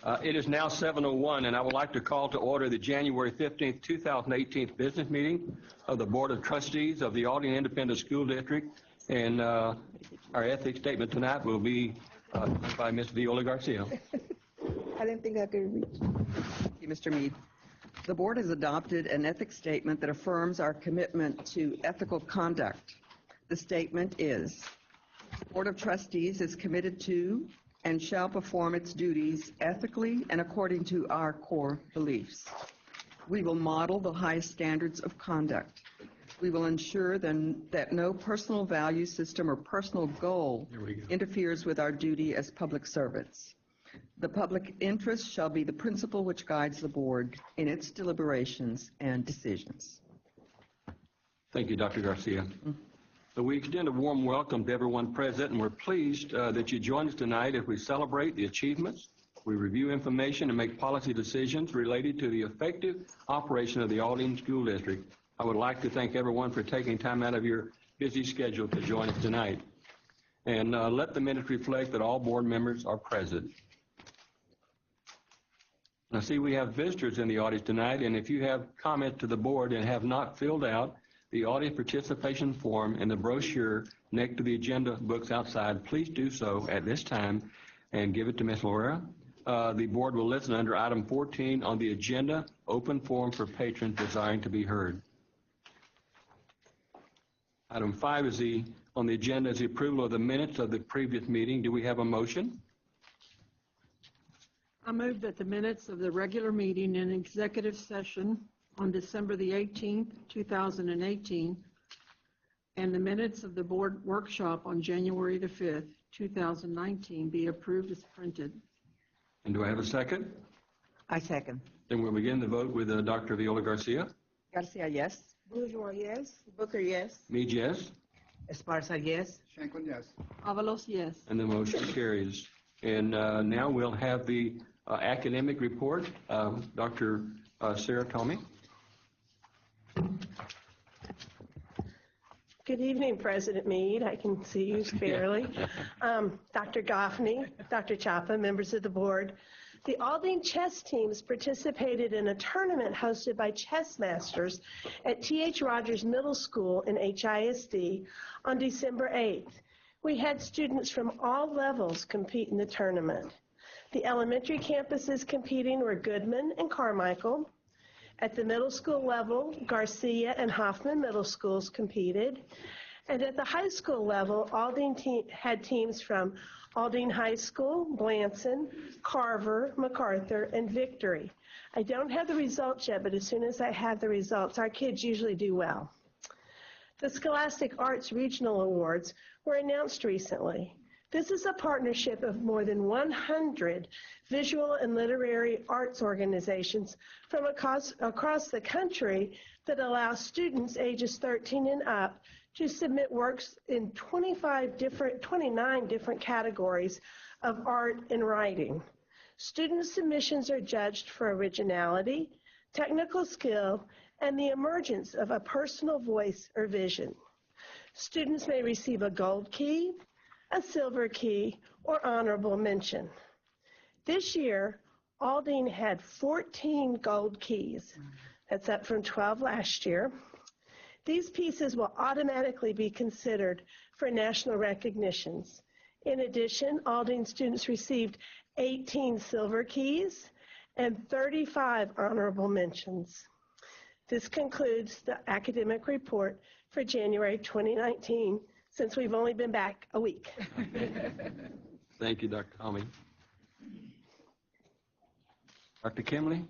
It is now 7:01, and I would like to call to order the January 15th, 2018 business meeting of the Board of Trustees of the Aldine Independent School District. And our ethics statement tonight will be by Ms. Viola Garcia. I didn't think I could reach. Thank you, Mr. Meade. The board has adopted an ethics statement that affirms our commitment to ethical conduct. The statement is, the Board of Trustees is committed to and shall perform its duties ethically and according to our core beliefs. We will model the highest standards of conduct. We will ensure that no personal value system or personal goal interferes with our duty as public servants. The public interest shall be the principle which guides the board in its deliberations and decisions. Thank you, Dr. Garcia. So we extend a warm welcome to everyone present, and we're pleased that you join us tonight as we celebrate the achievements, we review information, and make policy decisions related to the effective operation of the Aldine School District. I would like to thank everyone for taking time out of your busy schedule to join us tonight. And let the minutes reflect that all board members are present. I see we have visitors in the audience tonight, and if you have comments to the board and have not filled out the audience participation form and the brochure next to the agenda books outside, please do so at this time and give it to Ms. Laura. The board will listen under item 14 on the agenda, open forum for patrons desiring to be heard. Item 5 is on the agenda is the approval of the minutes of the previous meeting. Do we have a motion? I move that the minutes of the regular meeting and executive session on December the 18th, 2018, and the minutes of the board workshop on January the 5th, 2019 be approved as printed. And do I have a second? I second. Then we'll begin the vote with Dr. Viola Garcia. Garcia, yes. Bourgeois, yes. Booker, yes. Meade, yes. Esparza, yes. Shanklin, yes. Avalos, yes. And the motion carries. And now we'll have the academic report. Dr. Sarah Tomei. Good evening, President Meade. I can see you fairly. Dr. Goffney, Dr. Chapa, members of the board. The Aldine chess teams participated in a tournament hosted by chess masters at T.H. Rogers Middle School in HISD on December 8th. We had students from all levels compete in the tournament. The elementary campuses competing were Goodman and Carmichael. At the middle school level, Garcia and Hoffman Middle Schools competed. And at the high school level, Aldine had teams from Aldine High School, Blanson, Carver, MacArthur, and Victory. I don't have the results yet, but as soon as I have the results, our kids usually do well. The Scholastic Arts Regional Awards were announced recently. This is a partnership of more than 100 visual and literary arts organizations from across the country that allow students ages 13 and up to submit works in 29 different categories of art and writing. Student submissions are judged for originality, technical skill, and the emergence of a personal voice or vision. Students may receive a gold key, a silver key, or honorable mention. This year, Aldine had 14 gold keys. That's up from 12 last year. These pieces will automatically be considered for national recognitions. In addition, Aldine students received 18 silver keys and 35 honorable mentions. This concludes the academic report for January 2019, since we've only been back a week. Thank you, Dr. Tomei. Dr. Kimley,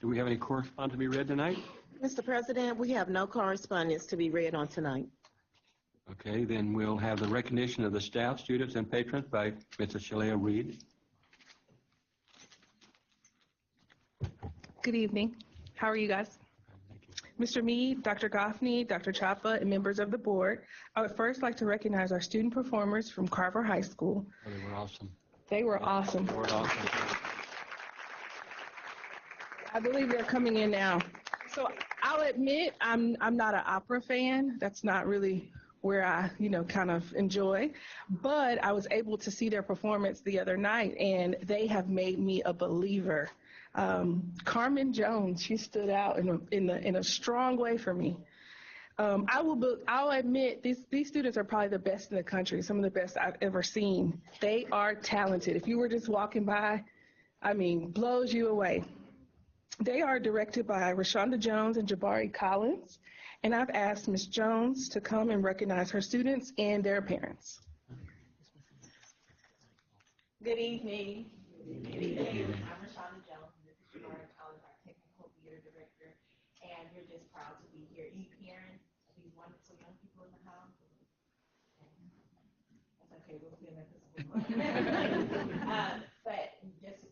do we have any correspondence to be read tonight? Mr. President, we have no correspondence to be read on tonight. Okay, then we'll have the recognition of the staff, students, and patrons by Mrs. Shalea Reed. Good evening. How are you guys? Mr. Meade, Dr. Goffney, Dr. Chapa, and members of the board, I would first like to recognize our student performers from Carver High School. Oh, they were awesome. They were awesome. They were awesome. I believe they're coming in now. So I'll admit I'm not an opera fan. That's not really where I, kind of enjoy. But I was able to see their performance the other night, and they have made me a believer. Carmen Jones, she stood out in a strong way for me. I'll admit these students are probably the best in the country, some of the best I've ever seen. They are talented. If you were just walking by, blows you away. They are directed by Rashonda Jones and Jabari Collins, and I've asked Ms. Jones to come and recognize her students and their parents. Good evening. Good evening. I'm Rashonda Jones, and this is Jabari Collins, our technical theater director, and we're just proud to be here. Any parents of these wonderful young people in the house? That's okay, we'll see them at the school. But just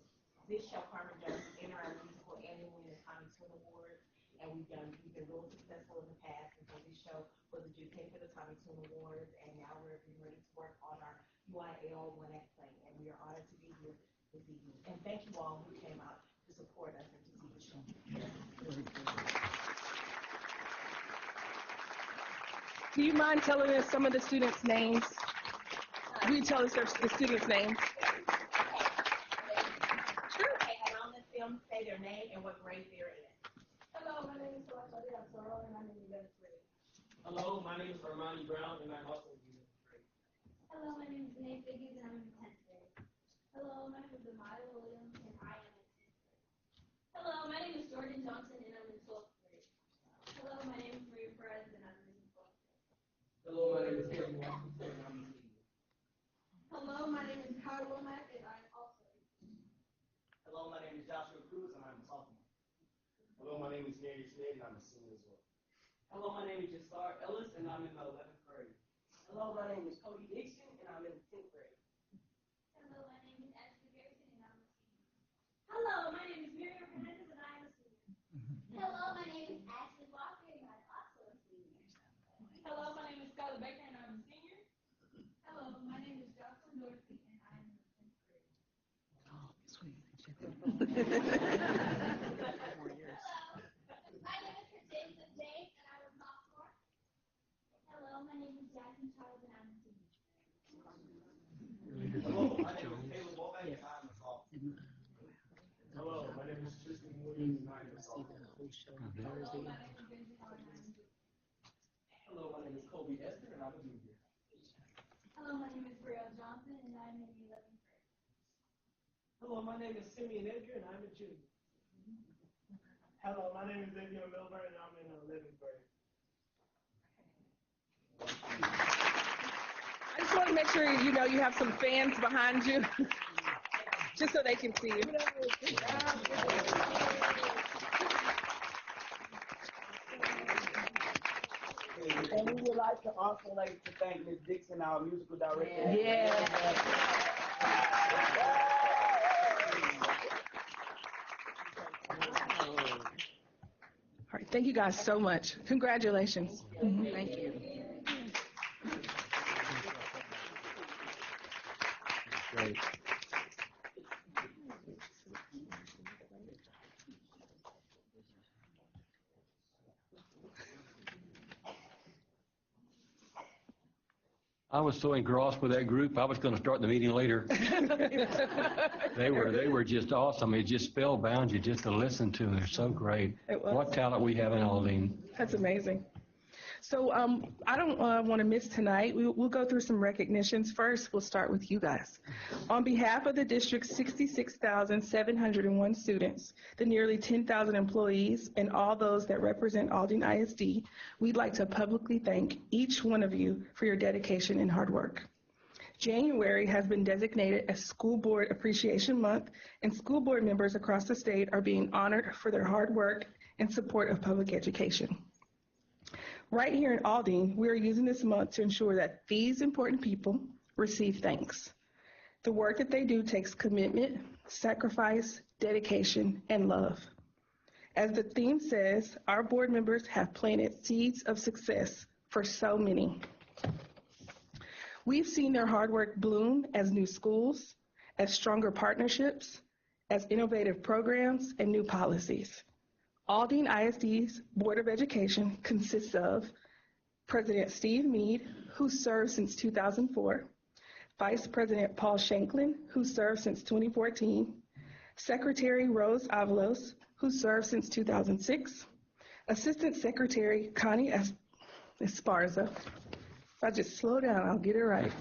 this show, Carmen Jones, in our musical annual winner Tommy Tune Award, and we've been real successful in the past. And so this show was adjudicated for the Tommy Tune Awards, and now we're getting ready to work on our UIL one act play, and we are honored to be here this evening. And thank you all who came out to support us and to see the show. Do you mind telling us some of the students' names? Will you tell us the students' names? Sure. Okay, and on the film, say their name and what grade they're in. Hello, my name is Celeste Soro, and I'm in 11th grade. Hello, my name is Armani Brown, and I'm also in 11th grade. Hello, my name is Nate Biggins, and I'm in 10th grade. Hello, my name is Amaya Williams, and I am in 10th grade. Hello, my name is Jordan Johnson, and I'm in 12th grade. Hello, my name is Maria Perez, and I'm in 12th grade. Hello, my name is Kevin Washington, and I'm a senior. Hello, my name is Kyle Womack, and I'm also a senior. Hello, my name is Joshua Cruz, and I'm a sophomore. Hello, my name is Mary Slade, and I'm a senior as well. Hello, my name is Jasar Ellis, and I'm in the 11th grade. Hello, my name is Cody Dixon, and I'm in 10th grade. Hello, my name is Ashley Garrison, and I'm a senior. Hello, my name is Miriam Hernandez, and I am a senior. Hello, my name is Ashley Walker, and I'm also a senior. Hello, my name is Skylar Baker, and I'm a senior. Hello, my name is Jocelyn Dorsey, and I'm in 10th grade. Oh, sweet. Hello, my name is Christina James, and I'm a sophomore. Hello, my name is Jasmine Charles, and I'm a senior. Hello, my name is Caleb Womack, and I'm a sophomore. Hello, my name is Tristan Williams, and I'm a sophomore. Hello, my name is Benji Hall, and I'm a junior. Hello, my name is Kobe Esther, and I'm a junior. Hello, my name is Brielle Johnson, and I'm in 11th grade. Hello, my name is Simeon Edgar, and I'm a junior. Hello, my name is Xavier Milburn, and I'm in 11th grade. I just want to make sure you have some fans behind you, just so they can see you. And we would like to also to thank Ms. Dixon, our musical director. Yeah. All right, thank you guys so much. Congratulations. Thank you. Great. I was so engrossed with that group, I was going to start the meeting later. They were just awesome. It just spellbound you just to listen to them. They're so great. It was. What talent we have in Aldine. That's amazing. So I don't want to miss tonight. We'll go through some recognitions. First, we'll start with you guys. On behalf of the district's 66,701 students, the nearly 10,000 employees, and all those that represent Aldine ISD, we'd like to publicly thank each one of you for your dedication and hard work. January has been designated as School Board Appreciation Month, and school board members across the state are being honored for their hard work and support of public education. Right here in Aldine, we are using this month to ensure that these important people receive thanks. The work that they do takes commitment, sacrifice, dedication, and love. As the theme says, our board members have planted seeds of success for so many. We've seen their hard work bloom as new schools, as stronger partnerships, as innovative programs and new policies. Aldine ISD's Board of Education consists of President Steve Meade, who served since 2004, Vice President Paul Shanklin, who served since 2014, Secretary Rose Avalos, who served since 2006, Assistant Secretary Connie Esparza. If I just slow down, I'll get it right.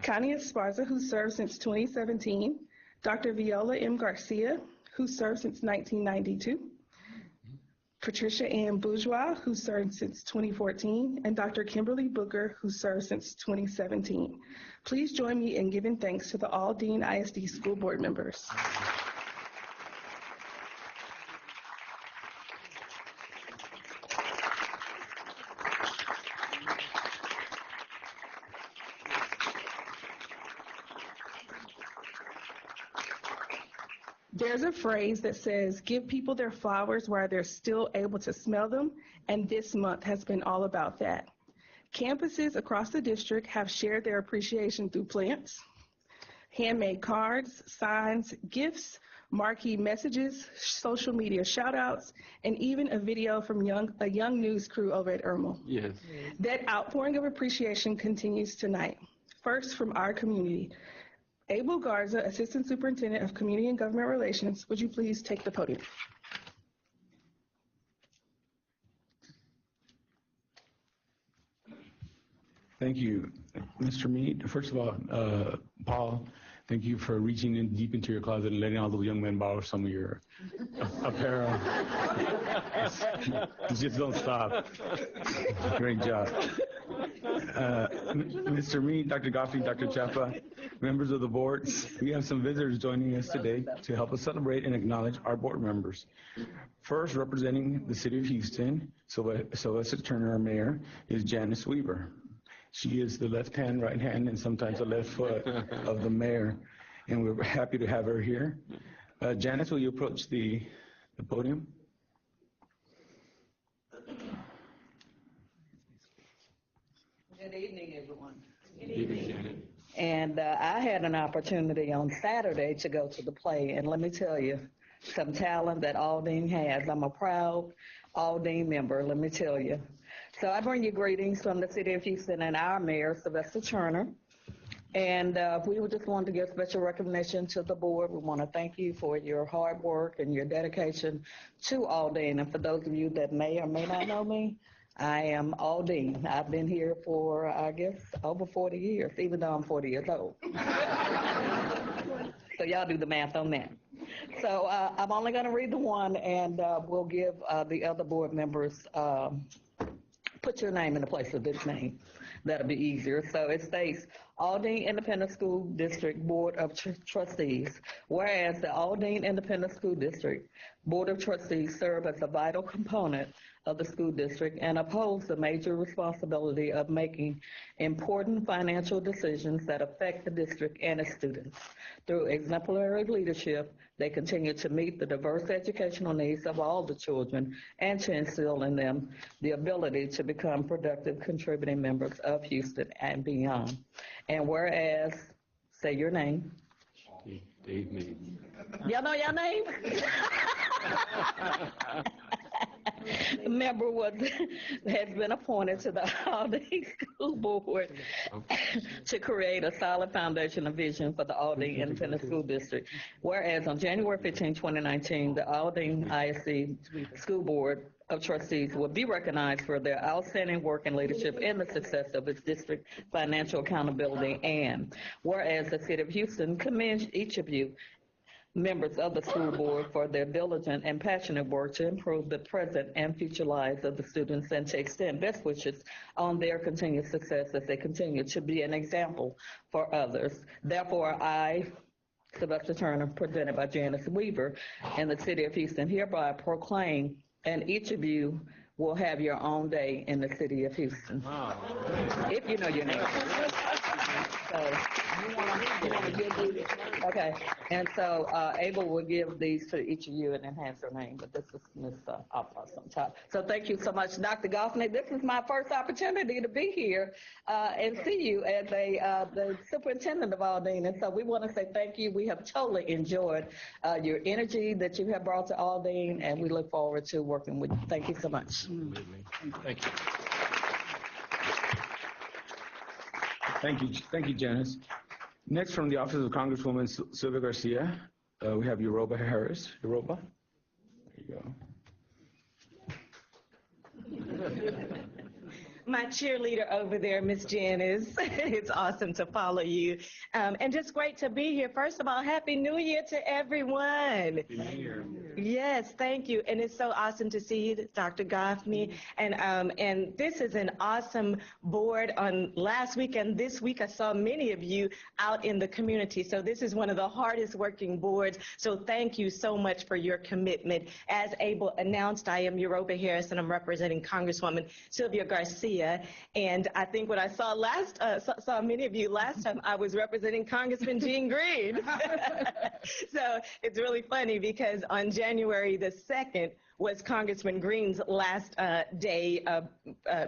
Connie Esparza, who served since 2017, Dr. Viola M. Garcia, who served since 1992, Patricia Ann Bourgeois, who served since 2014, and Dr. Kimberly Booker, who served since 2017. Please join me in giving thanks to the Aldine ISD school board members. There's a phrase that says, give people their flowers while they're still able to smell them, and this month has been all about that. Campuses across the district have shared their appreciation through plants, handmade cards, signs, gifts, marquee messages, social media shout-outs, and even a video from a young news crew over at Irmo. Yes. That outpouring of appreciation continues tonight. First, from our community. Abel Garza, Assistant Superintendent of Community and Government Relations, would you please take the podium? Thank you, Mr. Meade. First of all, Paul, thank you for reaching in deep into your closet and letting all those young men borrow some of your apparel. Just don't stop. Great job. Mr. Meade, Dr. Goffey, Dr. Chapa, members of the board, we have some visitors joining us today to help us celebrate and acknowledge our board members. First, representing the city of Houston, Sylvester Turner, our mayor, is Janice Weaver. She is the left hand, right hand, and sometimes the left foot of the mayor, and we're happy to have her here. Janice, will you approach the podium? Good evening, everyone. Good evening, Janet. And I had an opportunity on Saturday to go to the play, and let me tell you, some talent that Aldine has. I'm a proud Aldine member, let me tell you. So I bring you greetings from the city of Houston and our mayor, Sylvester Turner. And we just wanted to give special recognition to the board. We want to thank you for your hard work and your dedication to Aldine. And for those of you that may or may not know me, I am Aldine. I've been here for, I guess, over 40 years, even though I'm 40 years old. So y'all do the math on that. So I'm only going to read the one, and we'll give the other board members, put your name in the place of this name. That'll be easier. So it states, Aldine Independent School District Board of Trustees. Whereas the Aldine Independent School District Board of Trustees serve as a vital component of the school district and upholds the major responsibility of making important financial decisions that affect the district and its students. Through exemplary leadership, they continue to meet the diverse educational needs of all the children and to instill in them the ability to become productive contributing members of Houston and beyond. And whereas, say your name. Dave Meade. Y'all know your name? The member has been appointed to the Aldine School Board to create a solid foundation of vision for the Aldine Independent School District. Whereas on January 15, 2019, the Aldine ISD School Board of Trustees will be recognized for their outstanding work and leadership in the success of its district financial accountability. And whereas the City of Houston commends each of you, members of the school board, for their diligent and passionate work to improve the present and future lives of the students and to extend best wishes on their continued success as they continue to be an example for others. Therefore, I, Sylvester Turner, presented by Janice Weaver, and the City of Houston hereby proclaim, and each of you will have your own day in the City of Houston. Wow. If you know your name. So, you want to give these? Okay, and so Abel will give these to each of you and enhance her name, but this is Ms. Awesome. So thank you so much, Dr. Goffney. This is my first opportunity to be here and see you as the superintendent of Aldine, and so we want to say thank you. We have totally enjoyed your energy that you have brought to Aldine, and we look forward to working with you. Thank you so much. Thank you. Thank you, Janice. Next, from the office of Congresswoman Sylvia Garcia, we have Yoruba Harris. Yoruba, there you go. My cheerleader over there, Miss Janice. It's awesome to follow you. And just great to be here. First of all, Happy New Year to everyone. Happy New Year. Yes, thank you. And it's so awesome to see you, Dr. Goffney. And this is an awesome board. On last week and this week, I saw many of you out in the community. So this is one of the hardest working boards. So thank you so much for your commitment. As Abel announced, I am Yoruba Harris, and I'm representing Congresswoman Sylvia Garcia. And I think what I saw saw many of you last time, I was representing Congressman Gene Green. So it's really funny because on January the 2nd was Congressman Green's last day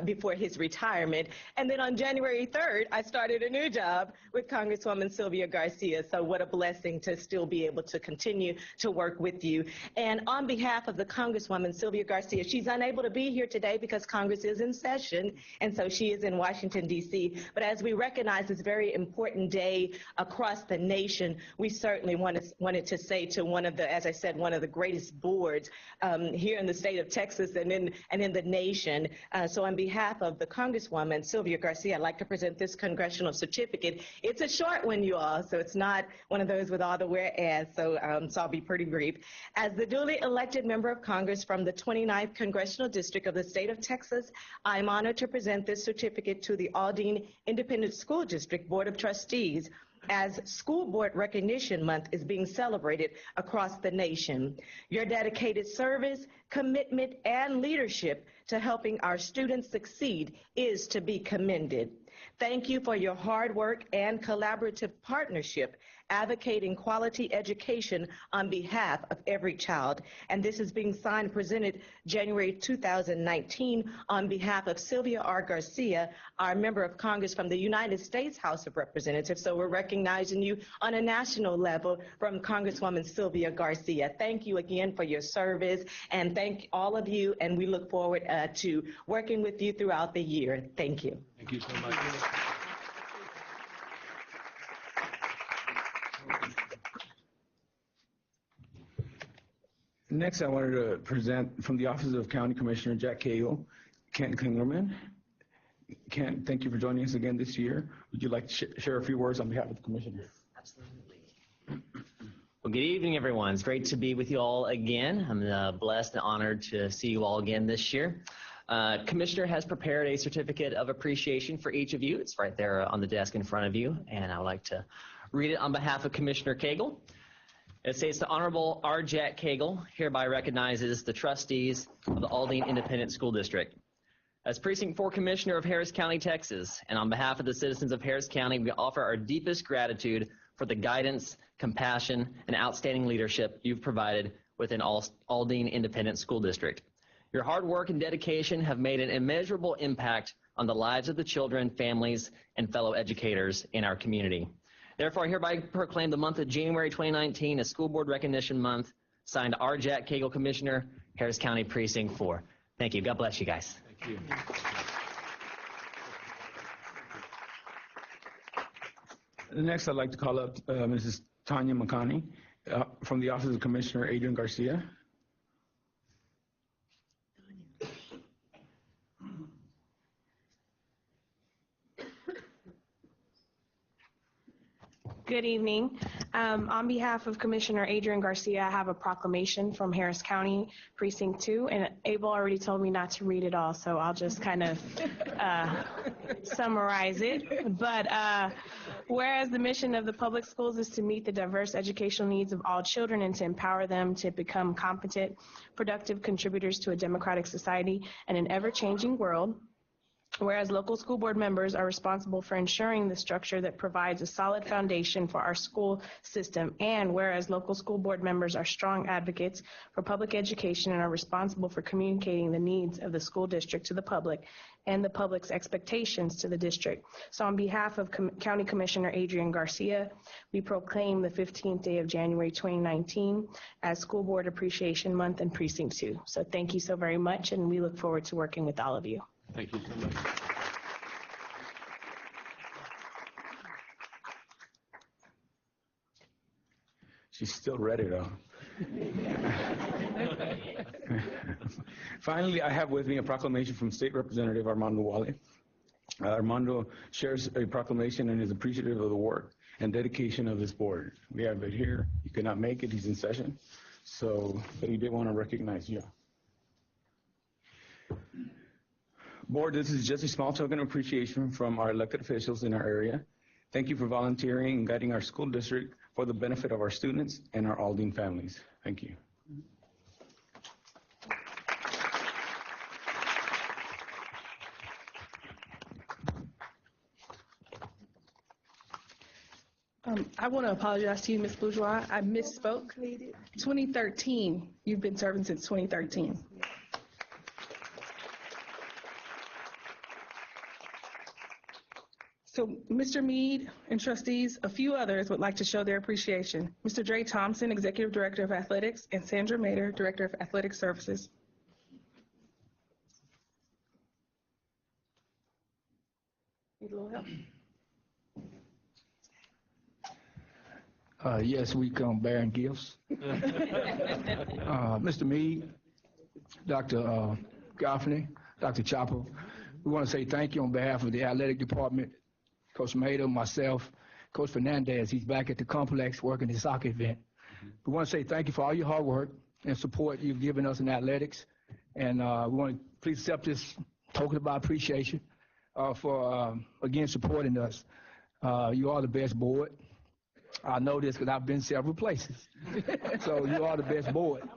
before his retirement. And then on January 3rd, I started a new job with Congresswoman Sylvia Garcia. So what a blessing to still be able to continue to work with you. And on behalf of the Congresswoman Sylvia Garcia, she's unable to be here today because Congress is in session, and so she is in Washington, D.C. But as we recognize this very important day across the nation, we certainly wanted to say to one of the, as I said, one of the greatest boards here in the state of Texas and in the nation. So on behalf of the Congresswoman Sylvia Garcia, I'd like to present this congressional certificate. It's a short one, you all, so it's not one of those with all the whereas, so I'll be pretty brief. As the duly elected member of Congress from the 29th Congressional District of the state of Texas, I'm honored to present this certificate to the Aldine Independent School District Board of Trustees as School Board Recognition Month is being celebrated across the nation. Your dedicated service, commitment, and leadership to helping our students succeed is to be commended. Thank you for your hard work and collaborative partnership advocating quality education on behalf of every child. And this is being signed and presented January 2019 on behalf of Sylvia R. Garcia, our member of Congress from the United States House of Representatives. So we're recognizing you on a national level from Congresswoman Sylvia Garcia. Thank you again for your service, and thank all of you, and we look forward to working with you throughout the year. Thank you. Thank you so much. Next, I wanted to present from the Office of County Commissioner Jack Cagle, Kent Klingerman. Kent, thank you for joining us again this year. Would you like to share a few words on behalf of the Commissioner? Absolutely. Well, good evening, everyone. It's great to be with you all again. I'm blessed and honored to see you all again this year. Commissioner has prepared a certificate of appreciation for each of you. It's right there on the desk in front of you, and I would like to read it on behalf of Commissioner Cagle. It states, the Honorable R. Jack Cagle hereby recognizes the trustees of the Aldine Independent School District. As Precinct 4 Commissioner of Harris County, Texas, and on behalf of the citizens of Harris County, we offer our deepest gratitude for the guidance, compassion, and outstanding leadership you've provided within Aldine Independent School District. Your hard work and dedication have made an immeasurable impact on the lives of the children, families, and fellow educators in our community. Therefore, I hereby proclaim the month of January 2019 as School Board Recognition Month. Signed, R. Jack Cagle, Commissioner, Harris County Precinct 4. Thank you. God bless you guys. Thank you. Next, I'd like to call up Mrs. Tanya Makani from the Office of Commissioner Adrian Garcia. Good evening. On behalf of Commissioner Adrian Garcia, I have a proclamation from Harris County Precinct 2, and Abel already told me not to read it all, so I'll just kind of summarize it. But whereas the mission of the public schools is to meet the diverse educational needs of all children and to empower them to become competent, productive contributors to a democratic society and an ever-changing world, whereas local school board members are responsible for ensuring the structure that provides a solid foundation for our school system, and whereas local school board members are strong advocates for public education and are responsible for communicating the needs of the school district to the public and the public's expectations to the district. So on behalf of County Commissioner Adrian Garcia, we proclaim the 15th day of January 2019 as School Board Appreciation Month in Precinct 2. So thank you so very much, and we look forward to working with all of you. Thank you so much. She's still ready though. Finally, I have with me a proclamation from State Representative Armando Wale. Armando shares a proclamation and is appreciative of the work and dedication of this board. We have it here. He could not make it. He's in session. So, but he did want to recognize you. Board, this is just a small token of appreciation from our elected officials in our area. Thank you for volunteering and guiding our school district for the benefit of our students and our Aldine families. Thank you. I want to apologize to you, Ms. Bourgeois. I misspoke. 2013. You've been serving since 2013. So Mr. Mead and trustees, a few others would like to show their appreciation. Mr. Dre Thompson, Executive Director of Athletics, and Sandra Mader, Director of Athletic Services. Need a little help? Yes, we come bearing gifts. Mr. Mead, Dr. Goffney, Dr. Chopper, we want to say thank you on behalf of the athletic department, Coach Mader, myself, Coach Fernandez. He's back at the complex working the soccer event. We want to say thank you for all your hard work and support you've given us in athletics. And we want to please accept this token of our appreciation for, again, supporting us. You are the best board. I know this because I've been several places. So you are the best board,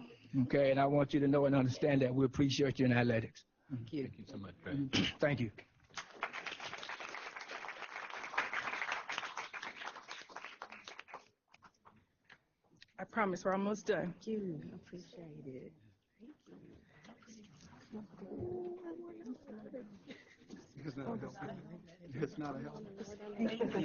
okay? And I want you to know and understand that we appreciate you in athletics. Thank you so much, Dre. Thank you. I promise we're almost done. Thank you. I appreciate it. It's not a help. It's not a help. Thank you. Thank you.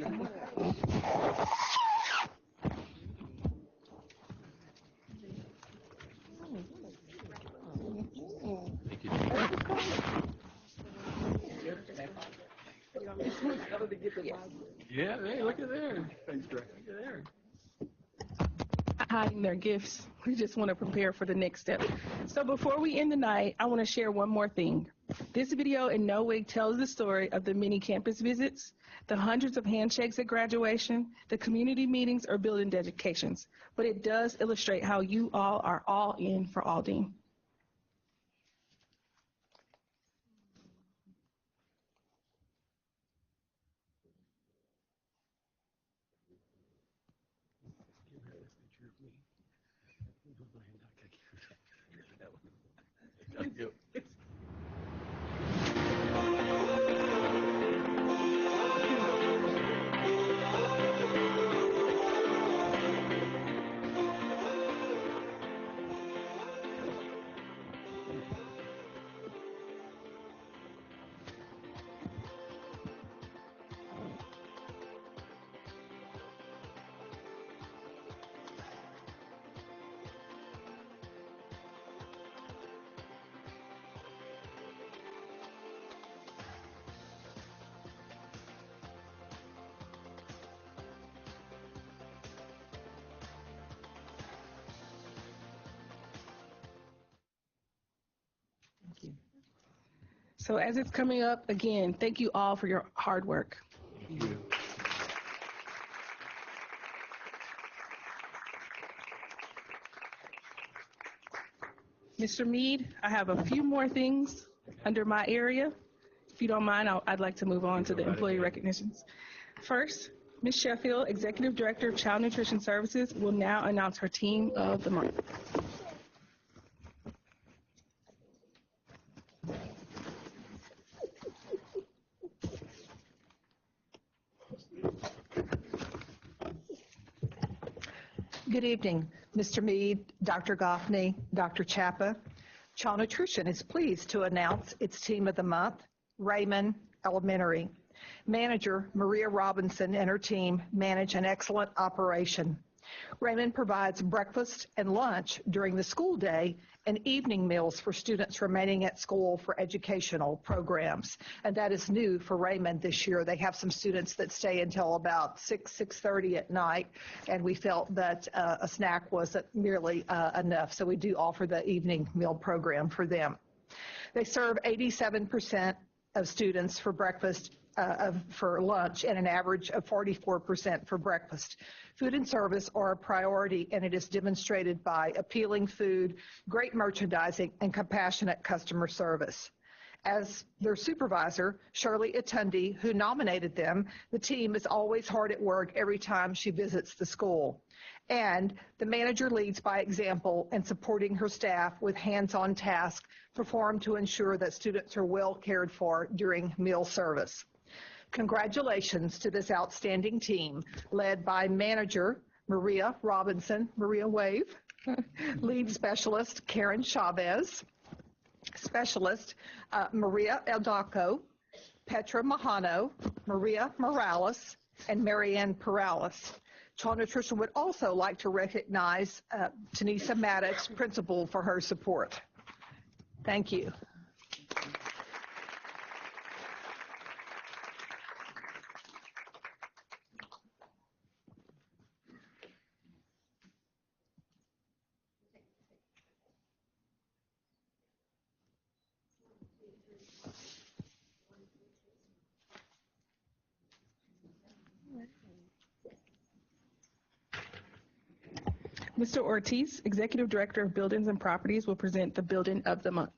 Yeah, hey, look at there. Thanks, Dre. Look at there. Hiding their gifts. We just want to prepare for the next step. So before we end the night, I want to share one more thing. This video in no way tells the story of the many campus visits, the hundreds of handshakes at graduation, the community meetings or building dedications, but it does illustrate how you all are all in for Aldine. Thank you. So as it's coming up, again, thank you all for your hard work. Thank you. Mr. Mead, I have a few more things under my area. If you don't mind, I'd like to move on to the employee recognitions. First, Ms. Sheffield, Executive Director of Child Nutrition Services, will now announce her Team of the Month. Good evening, Mr. Mead, Dr. Goffney, Dr. Chappa. Child Nutrition is pleased to announce its Team of the Month, Raymond Elementary. Manager Maria Robinson and her team manage an excellent operation. Raymond provides breakfast and lunch during the school day and evening meals for students remaining at school for educational programs. And that is new for Raymond this year. They have some students that stay until about 6:30 at night, and we felt that a snack wasn't merely enough. So we do offer the evening meal program for them. They serve 87% of students for breakfast, for lunch, and an average of 44% for breakfast. Food and service are a priority, and it is demonstrated by appealing food, great merchandising, and compassionate customer service. As their supervisor, Shirley Atundi, who nominated them, the team is always hard at work every time she visits the school. And the manager leads by example and supporting her staff with hands-on tasks performed to ensure that students are well cared for during meal service. Congratulations to this outstanding team led by manager Maria Robinson, Maria Wave, lead specialist Karen Chavez, specialist Maria Eldaco, Petra Mahano, Maria Morales, and Marianne Perales. Child Nutrition would also like to recognize Tanisa Maddox, principal, for her support. Thank you. Mr. Ortiz, Executive Director of Buildings and Properties, will present the Building of the Month.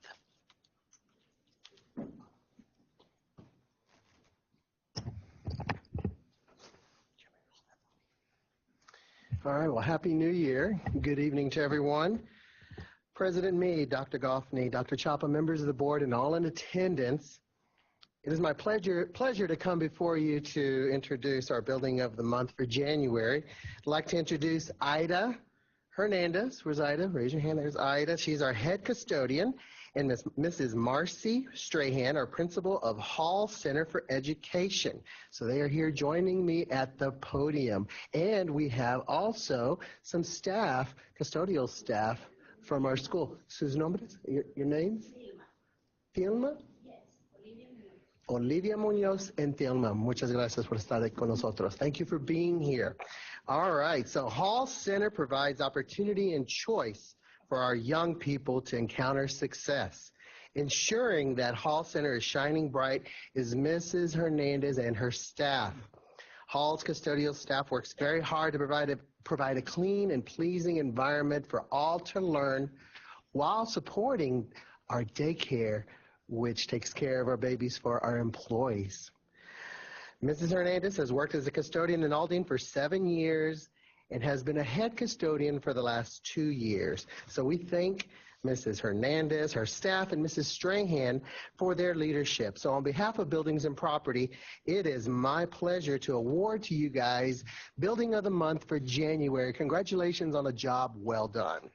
All right, well, Happy New Year. Good evening to everyone. President Meade, Dr. Goffney, Dr. Chapa, members of the board, and all in attendance, it is my pleasure to come before you to introduce our Building of the Month for January. I'd like to introduce Ida Hernandez. Where's Ida? Raise your hand. There's Ida. She's our head custodian. And Mrs. Marcy Strahan, our principal of Hall Center for Education. So they are here joining me at the podium. And we have also some staff, custodial staff from our school. Sus nombres? Your names? Tilma. Olivia Muñoz and Tilma. Muchas gracias por estar con nosotros. Thank you for being here. All right, so Hall Center provides opportunity and choice for our young people to encounter success. Ensuring that Hall Center is shining bright is Mrs. Hernandez and her staff. Hall's custodial staff works very hard to provide a clean and pleasing environment for all to learn while supporting our daycare, which takes care of our babies for our employees. Mrs. Hernandez has worked as a custodian in Aldine for 7 years and has been a head custodian for the last 2 years. So we thank Mrs. Hernandez, her staff, and Mrs. Strahan for their leadership. So on behalf of Buildings and Property, it is my pleasure to award to you guys Building of the Month for January. Congratulations on a job well done.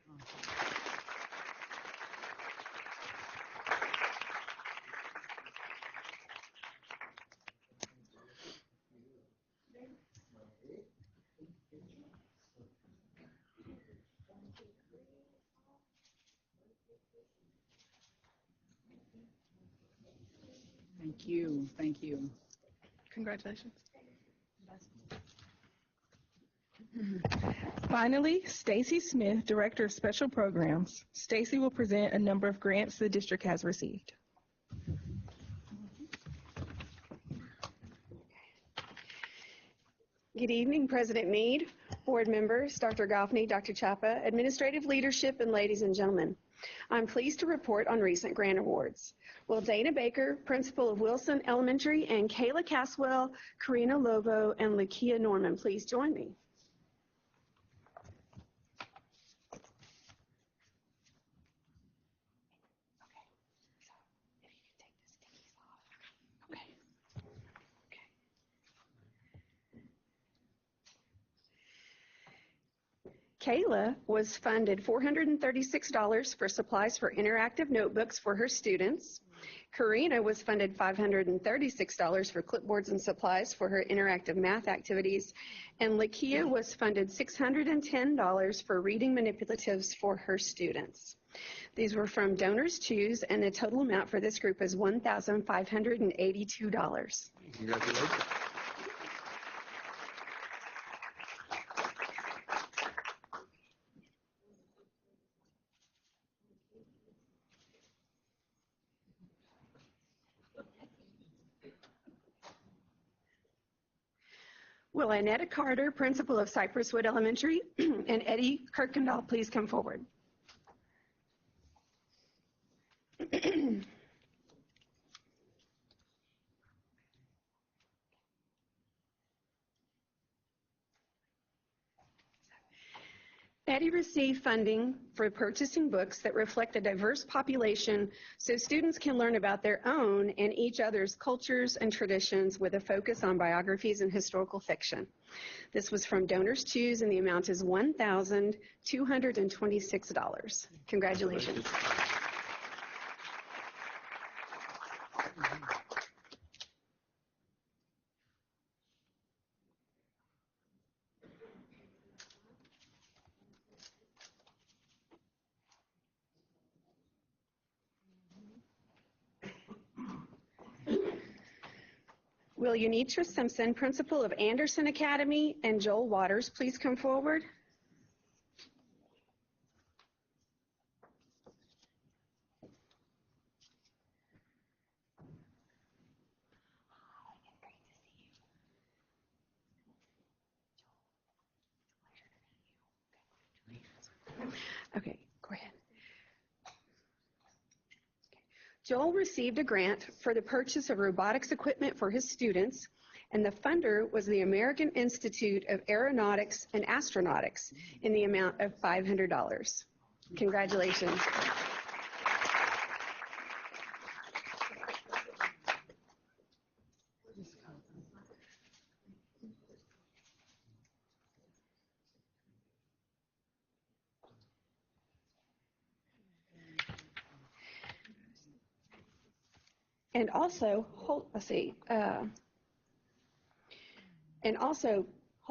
Thank you. Thank you. Congratulations. Finally, Stacy Smith, Director of Special Programs. Stacy will present a number of grants the district has received. Good evening, President Meade, board members, Dr. Goffney, Dr. Chapa, administrative leadership, and ladies and gentlemen. I'm pleased to report on recent grant awards. Will Dana Baker, principal of Wilson Elementary, and Kayla Caswell, Karina Lovo, and Lakia Norman, please join me. Kayla was funded $436 for supplies for interactive notebooks for her students. Karina was funded $536 for clipboards and supplies for her interactive math activities. And Lakia was funded $610 for reading manipulatives for her students. These were from Donors Choose, and the total amount for this group is $1,582. Congratulations. Will Annetta Carter, principal of Cypresswood Elementary, and Eddie Kirkendall please come forward? Eddie received funding for purchasing books that reflect a diverse population so students can learn about their own and each other's cultures and traditions with a focus on biographies and historical fiction. This was from Donors Choose, and the amount is $1,226. Congratulations. Will Unitra Simpson, principal of Anderson Academy, and Joel Waters please come forward? Okay, go ahead. Joel received a grant for the purchase of robotics equipment for his students, and the funder was the American Institute of Aeronautics and Astronautics in the amount of $500. Congratulations. And also, hold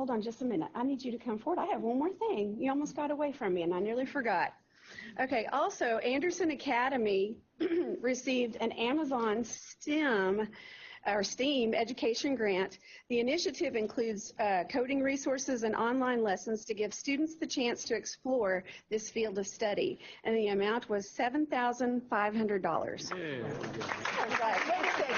on just a minute. I need you to come forward. I have one more thing. You almost got away from me, and I nearly forgot. Okay, also, Anderson Academy received an Amazon STEAM education grant. The initiative includes coding resources and online lessons to give students the chance to explore this field of study, and the amount was $7,500. Yeah. Wait a second.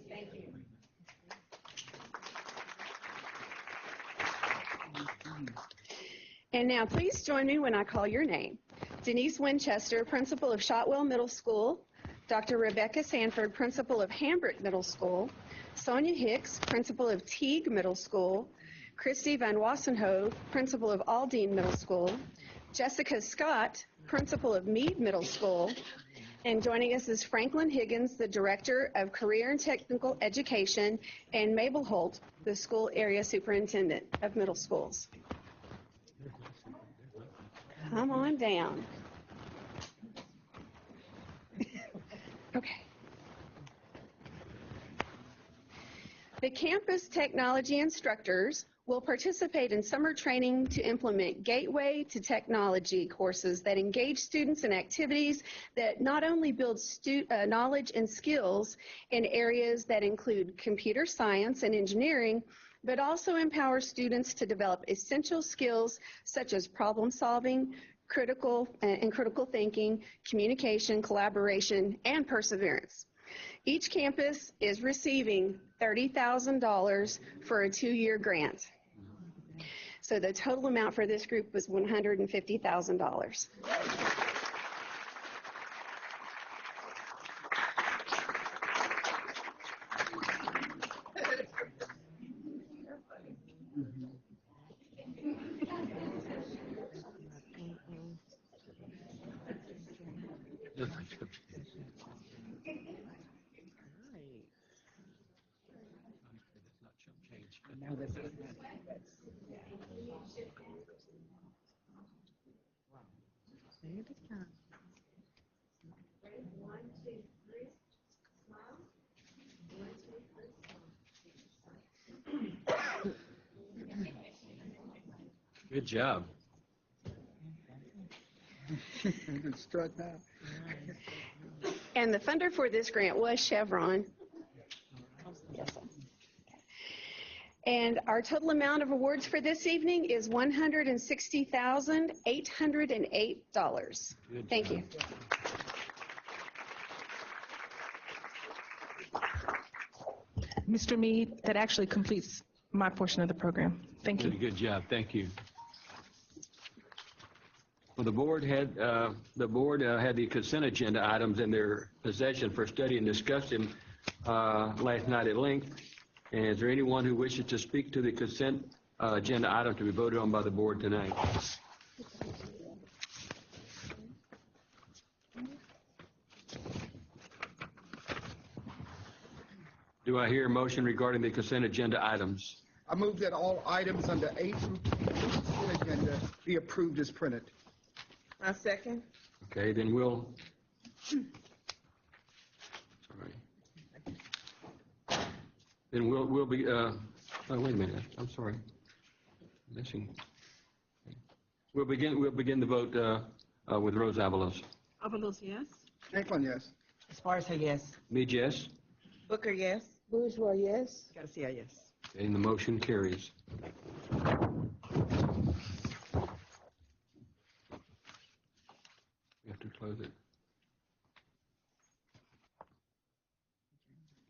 Thank you. And now please join me when I call your name. Denise Winchester, principal of Shotwell Middle School. Dr. Rebecca Sanford, principal of Hambrick Middle School. Sonia Hicks, principal of Teague Middle School. Christy Van Wassenhove, principal of Aldine Middle School. Jessica Scott, principal of Meade Middle School. And joining us is Franklin Higgins, the Director of Career and Technical Education, and Mabel Holt, the School Area Superintendent of Middle Schools. Come on down. Okay. The campus technology instructors will participate in summer training to implement Gateway to Technology courses that engage students in activities that not only build knowledge and skills in areas that include computer science and engineering, but also empower students to develop essential skills such as problem solving, critical thinking, communication, collaboration, and perseverance. Each campus is receiving $30,000 for a 2-year grant. So the total amount for this group was $150,000. Good job. And the funder for this grant was Chevron. Yes, sir. And our total amount of awards for this evening is $160,808. Thank you. Mr. Mead, that actually completes my portion of the program. Thank you. Good job. Thank you. Well, the board had the consent agenda items in their possession for study and discussion last night at length. And is there anyone who wishes to speak to the consent agenda item to be voted on by the board tonight? Do I hear a motion regarding the consent agenda items? I move that all items under A through P on the consent agenda be approved as printed. I second. Okay, then we'll. Sorry. Then we'll be. Oh, wait a minute. I'm sorry. Missing. We'll begin the vote with Rose Avalos. Avalos, yes. Franklin, yes. Esparza, yes. Mead, yes. Booker, yes. Bourgeois, yes. Garcia, yes. And the motion carries. We have to close it.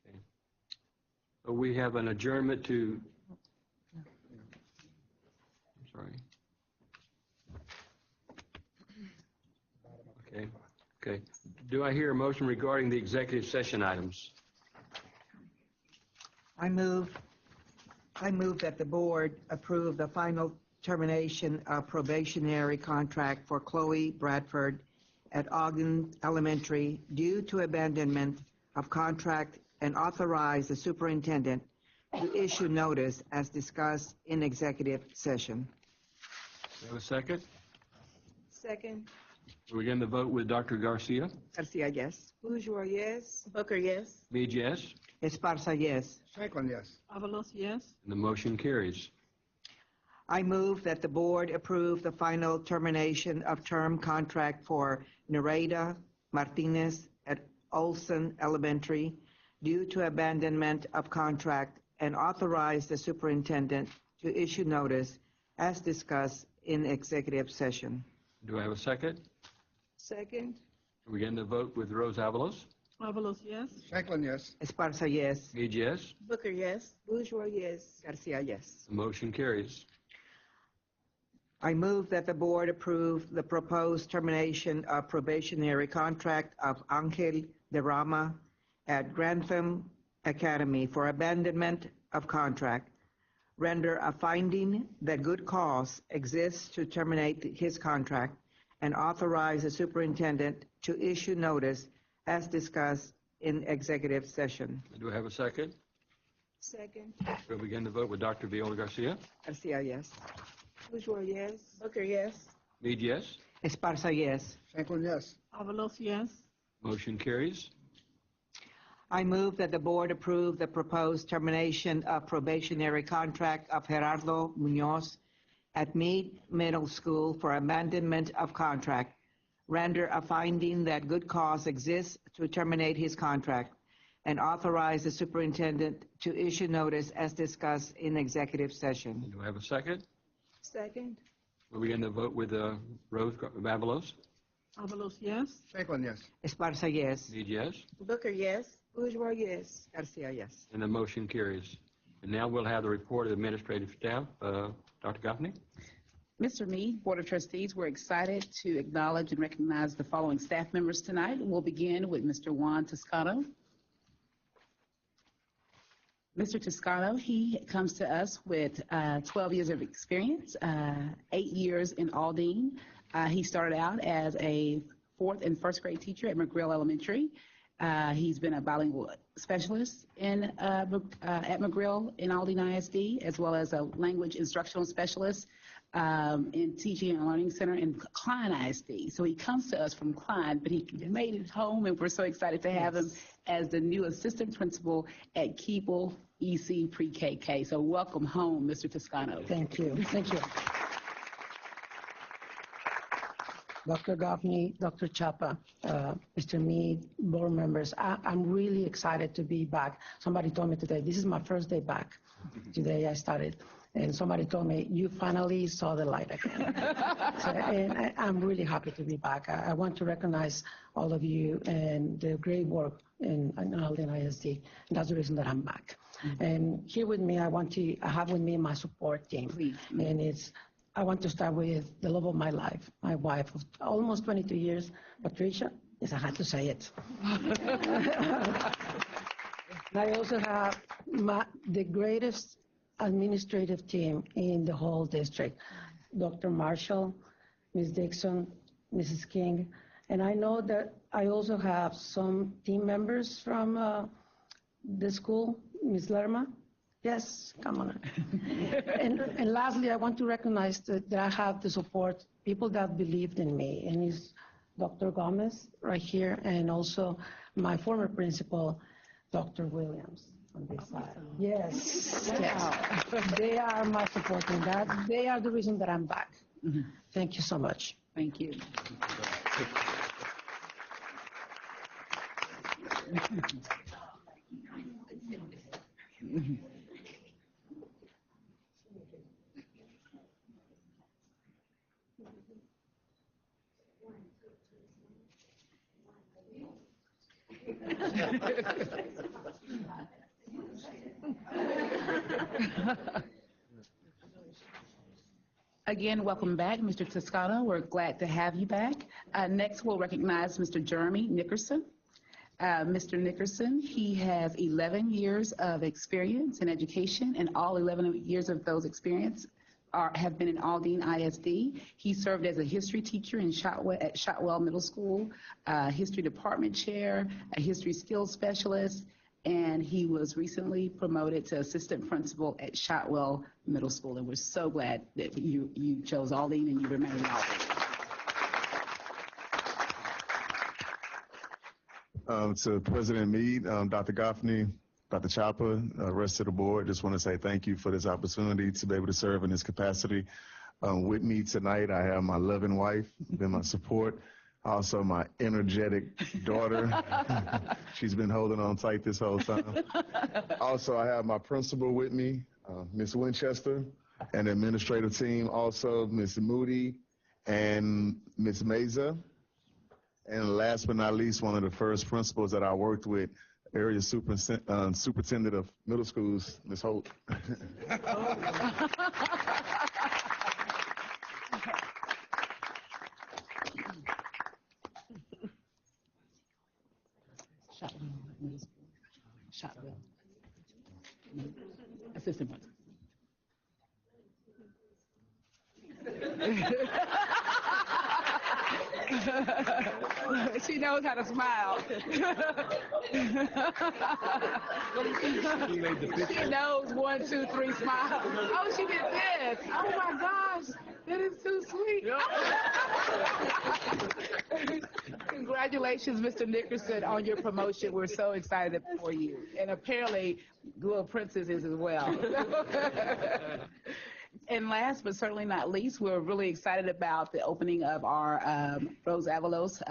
Okay. So we have an adjournment to. I'm sorry. Okay. Okay. Do I hear a motion regarding the executive session items? I move that the board approve the final termination of probationary contract for Chloe Bradford at Aldine Elementary due to abandonment of contract and authorize the superintendent to issue notice as discussed in executive session. Do you have a second? Second. We begin the vote with Dr. Garcia. Garcia, yes. Bourgeois, yes. Booker, yes. Mead, yes. Esparza, yes. Franklin, yes. Avalos, yes. And the motion carries. I move that the board approve the final termination of term contract for Nereida Martinez at Olson Elementary due to abandonment of contract and authorize the superintendent to issue notice as discussed in executive session. Do I have a second? Second. We begin the vote with Rose Avalos. Avalos, yes. Franklin, yes. Esparza, yes. Mead, yes. Booker, yes. Bourgeois, yes. Garcia, yes. The motion carries. I move that the board approve the proposed termination of probationary contract of Angel de Rama at Grantham Academy for abandonment of contract, render a finding that good cause exists to terminate his contract, and authorize the superintendent to issue notice as discussed in executive session. Do I have a second? Second. We'll begin the vote with Dr. Viola Garcia. Garcia, yes. Bourgeois, yes. Booker, yes. Mead, yes. Esparza, yes. Franklin, yes. Avalos, yes. Motion carries. I move that the board approve the proposed termination of probationary contract of Gerardo Munoz at Meade Middle School for abandonment of contract, render a finding that good cause exists to terminate his contract, and authorize the superintendent to issue notice as discussed in executive session. Do I have a second? Second. We'll begin the vote with Rose Avalos. Avalos, yes. Franklin, yes. Esparza, yes. Mead, yes. Booker, yes. Bourgeois, yes. Garcia, yes. And the motion carries. And now we'll have the report of the administrative staff. Dr. Goffney. Mr. Mead, Board of Trustees, we're excited to acknowledge and recognize the following staff members tonight. We'll begin with Mr. Juan Toscano. Mr. Toscano, he comes to us with 12 years of experience, 8 years in Aldine. He started out as a 4th and 1st grade teacher at McGrill Elementary. He's been a bilingual specialist at McGrill in Aldine ISD, as well as a language instructional specialist in Teaching and Learning Center in Klein ISD. So he comes to us from Klein, but he made it home, and we're so excited to have him as the new assistant principal at Keeble EC Pre-KK. So welcome home, Mr. Toscano. Thank you. Thank you. Dr. Gaffney, Dr. Chapa, Mr. Mead, board members, I'm really excited to be back. Somebody told me today, this is my first day back. Today I started. And somebody told me, you finally saw the light again. And I'm really happy to be back. I want to recognize all of you and the great work in Aldine ISD. And that's the reason that I'm back. And here with me, I have with me my support team. Please. And I want to start with the love of my life, my wife of almost 22 years, Patricia. Yes, I had to say it. And I also have the greatest administrative team in the whole district, Dr. Marshall, Ms. Dixon, Mrs. King. And I know that I also have some team members from the school, Ms. Lerma. Yes, come on. And lastly, I want to recognize that I have the support, people that believed in me, and it's Dr. Gomez right here, and also my former principal, Dr. Williams on this side. Yes, yes. They are my support in that. They are the reason that I'm back. Thank you so much. Thank you. Again, welcome back, Mr. Toscano. We're glad to have you back. Next, we'll recognize Mr. Jeremy Nickerson. Mr. Nickerson, he has 11 years of experience in education, and all 11 years of those experience have been in Aldine ISD. He served as a history teacher at Shotwell Middle School, history department chair, a history skills specialist, and he was recently promoted to assistant principal at Shotwell Middle School. And we're so glad that you chose Aldine and you remain in Aldine. To President Mead, Dr. Gaffney, Dr. Chapa, rest of the board, just want to say thank you for this opportunity to be able to serve in this capacity. With me tonight, I have my loving wife, been my support, also my energetic daughter. She's been holding on tight this whole time. Also, I have my principal with me, Ms. Winchester, and the administrative team, also Ms. Moody and Ms. Meza. And last but not least, one of the first principals that I worked with, area superintendent of middle schools, Ms. Holt. Shotwell. Assistant principal. She knows how to smile. She knows 1, 2, 3, smile. Oh, she did this. Oh my gosh, that is too sweet. Congratulations, Mr. Nickerson, on your promotion. We're so excited for you. And apparently, little Princess is as well. And last but certainly not least, we're really excited about the opening of our Rose Avalos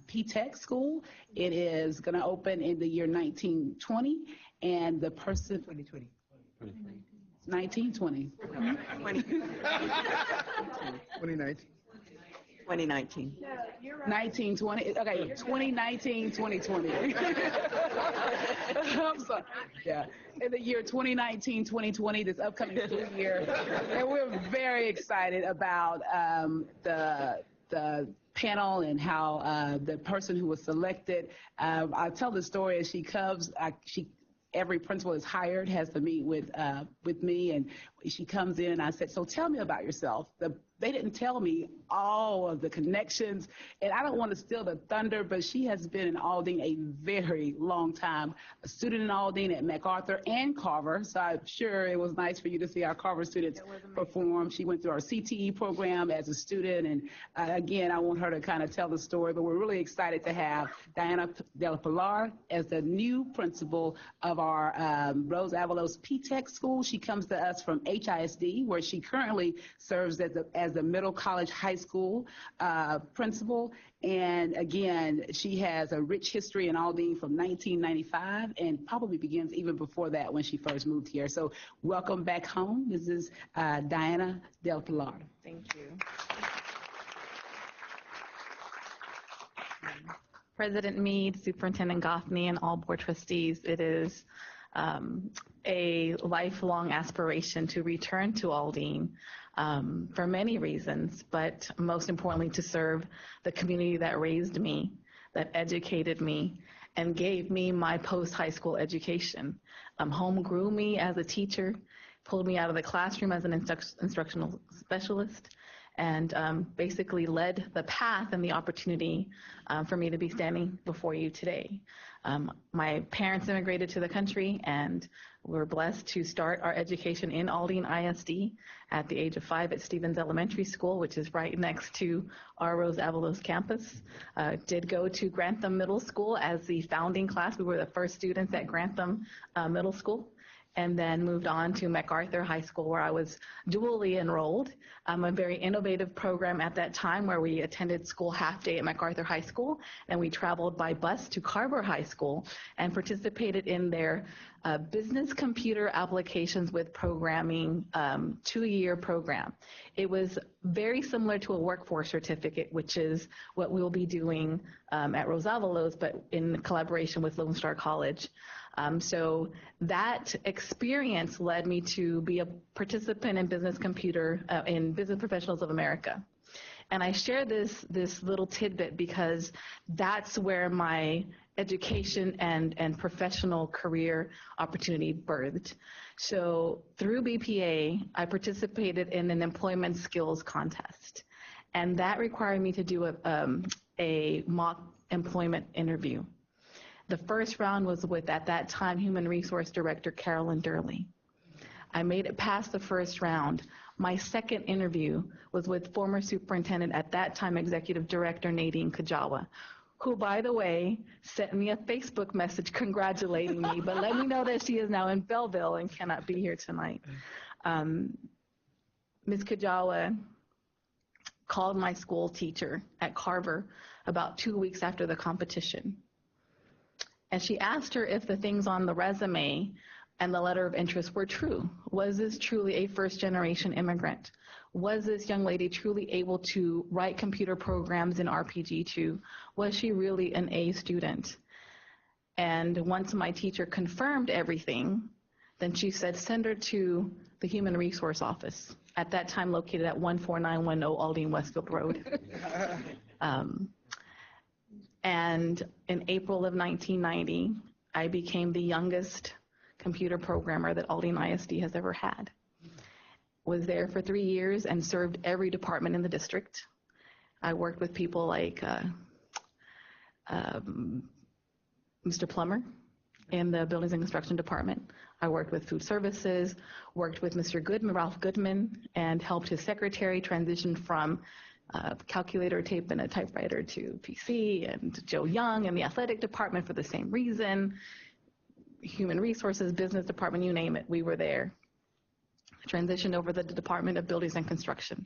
P-Tech school. It is going to open in the year 1920, and the person... 2020. 1920. 2019. 2019. No, you're right. 1920. Okay, 2019, 2020. I'm sorry. Yeah. In the year 2019, 2020, this upcoming school year. And we're very excited about the panel and how the person who was selected, I'll tell the story as she comes. Every principal is hired, has to meet with me, and she comes in, I said, so tell me about yourself. They didn't tell me all of the connections, and I don't want to steal the thunder, but she has been in Aldine a very long time, a student in Aldine at MacArthur and Carver, so I'm sure it was nice for you to see our Carver students perform. She went through our CTE program as a student, and again, I want her to kind of tell the story, but we're really excited to have Diana Del Pilar as the new principal of our Rose Avalos P-Tech school. She comes to us from HISD, where she currently serves as the middle college high school principal. And again, she has a rich history in Aldine from 1995 and probably begins even before that when she first moved here. So welcome back home, Mrs. Diana Del Pilar. Thank you. President Meade, Superintendent Goffney, and all board trustees, it is a lifelong aspiration to return to Aldine for many reasons, but most importantly to serve the community that raised me, that educated me, and gave me my post-high school education. Home grew me as a teacher, pulled me out of the classroom as an instructional specialist, and basically led the path and the opportunity for me to be standing before you today. My parents immigrated to the country, and we're blessed to start our education in Aldine ISD at the age of 5 at Stevens Elementary School, which is right next to our Rose Avalos campus. Did go to Grantham Middle School as the founding class. We were the first students at Grantham Middle School, and then moved on to MacArthur High School, where I was dually enrolled. A very innovative program at that time where we attended school half day at MacArthur High School, and we traveled by bus to Carver High School and participated in their business computer applications with programming 2-year program. It was very similar to a workforce certificate, which is what we'll be doing at Rose Avalos, but in collaboration with Lone Star College. So that experience led me to be a participant in Business Computer, in Business Professionals of America. And I share this little tidbit because that's where my education and professional career opportunity birthed. So through BPA, I participated in an employment skills contest. And that required me to do a mock employment interview. The first round was with, at that time, Human Resource Director Carolyn Durley. I made it past the first round. My second interview was with former superintendent, at that time, Executive Director Nadine Kajawa, who, by the way, sent me a Facebook message congratulating me, but let me know that she is now in Belleville and cannot be here tonight. Ms. Kajawa called my school teacher at Carver about 2 weeks after the competition. And she asked her if the things on the resume and the letter of interest were true. Was this truly a first-generation immigrant? Was this young lady truly able to write computer programs in RPG2? Was she really an A student? And once my teacher confirmed everything, then she said, send her to the Human Resource Office, at that time located at 14910 Aldine Westfield Road. And in April of 1990, I became the youngest computer programmer that Aldine ISD has ever had. Was there for 3 years and served every department in the district. I worked with people like Mr. Plummer in the Buildings and Construction Department. I worked with Food Services, worked with Mr. Goodman, Ralph Goodman, and helped his secretary transition from calculator tape and a typewriter to PC, and Joe Young in the athletic department for the same reason. Human Resources, Business Department, you name it, we were there. Transitioned over to the Department of Buildings and Construction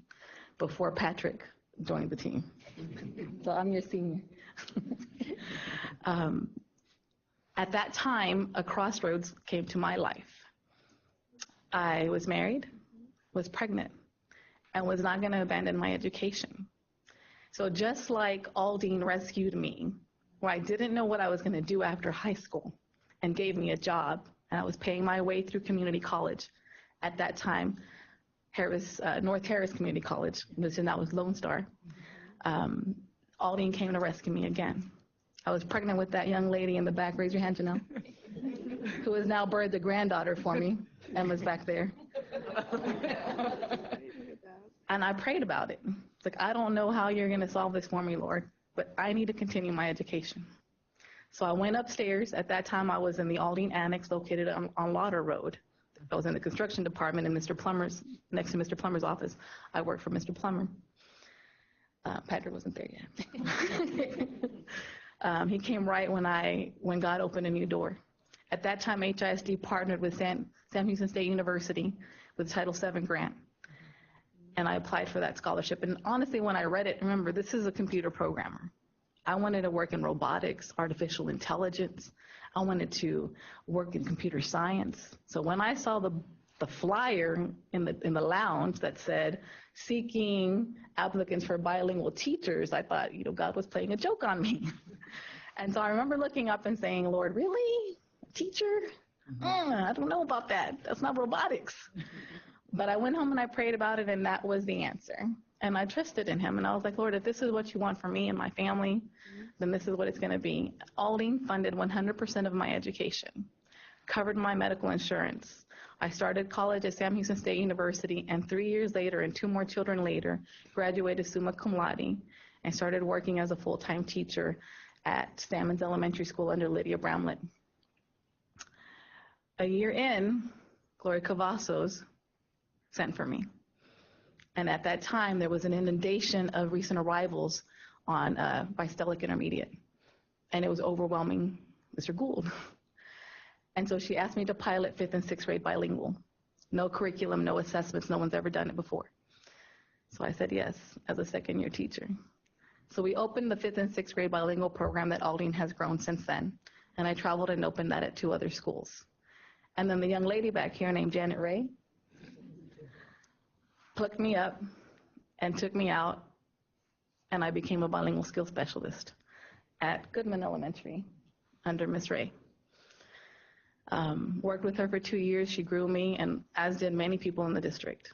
before Patrick joined the team. So I'm your senior. At that time, a crossroads came to my life. I was married, was pregnant, and was not going to abandon my education. So just like Aldine rescued me, where I didn't know what I was going to do after high school, and gave me a job, and I was paying my way through community college. At that time, North Harris Community College, and that was Lone Star. Aldine came to rescue me again. I was pregnant with that young lady in the back, raise your hand, Janelle, who has now birthed a granddaughter for me. Emma's back there. And I prayed about it. It's like, I don't know how you're going to solve this for me, Lord, but I need to continue my education. So I went upstairs. At that time, I was in the Aldine Annex located on Lauder Road. I was in the construction department in next to Mr. Plummer's office. I worked for Mr. Plummer. Patrick wasn't there yet. He came right when God opened a new door. At that time, HISD partnered with Sam Houston State University with a Title VII grant. And I applied for that scholarship. And honestly, when I read it, remember, this is a computer programmer. I wanted to work in robotics, artificial intelligence. I wanted to work in computer science. So when I saw the flyer in the lounge that said, seeking applicants for bilingual teachers, I thought, God was playing a joke on me. And so I remember looking up and saying, Lord, really? Teacher? I don't know about that. That's not robotics. But I went home and I prayed about it, and that was the answer. And I trusted in him, and I was like, Lord, if this is what you want for me and my family, then this is what it's going to be. Aldine funded 100% of my education, covered my medical insurance. I started college at Sam Houston State University, and 3 years later, and 2 more children later, graduated summa cum laude and started working as a full-time teacher at Stammons Elementary School under Lydia Bramlett. A year in, Gloria Cavazos sent for me. And at that time, there was an inundation of recent arrivals by Stellick Intermediate. And it was overwhelming Mr. Gould. And so she asked me to pilot 5th and 6th grade bilingual. No curriculum, no assessments, no one's ever done it before. So I said yes, as a second-year teacher. So we opened the 5th and 6th grade bilingual program that Aldine has grown since then. And I traveled and opened that at 2 other schools. And then the young lady back here named Janet Ray plucked me up and took me out, and I became a bilingual skills specialist at Goodman Elementary under Miss Ray. Worked with her for 2 years. She grew me, and as did many people in the district.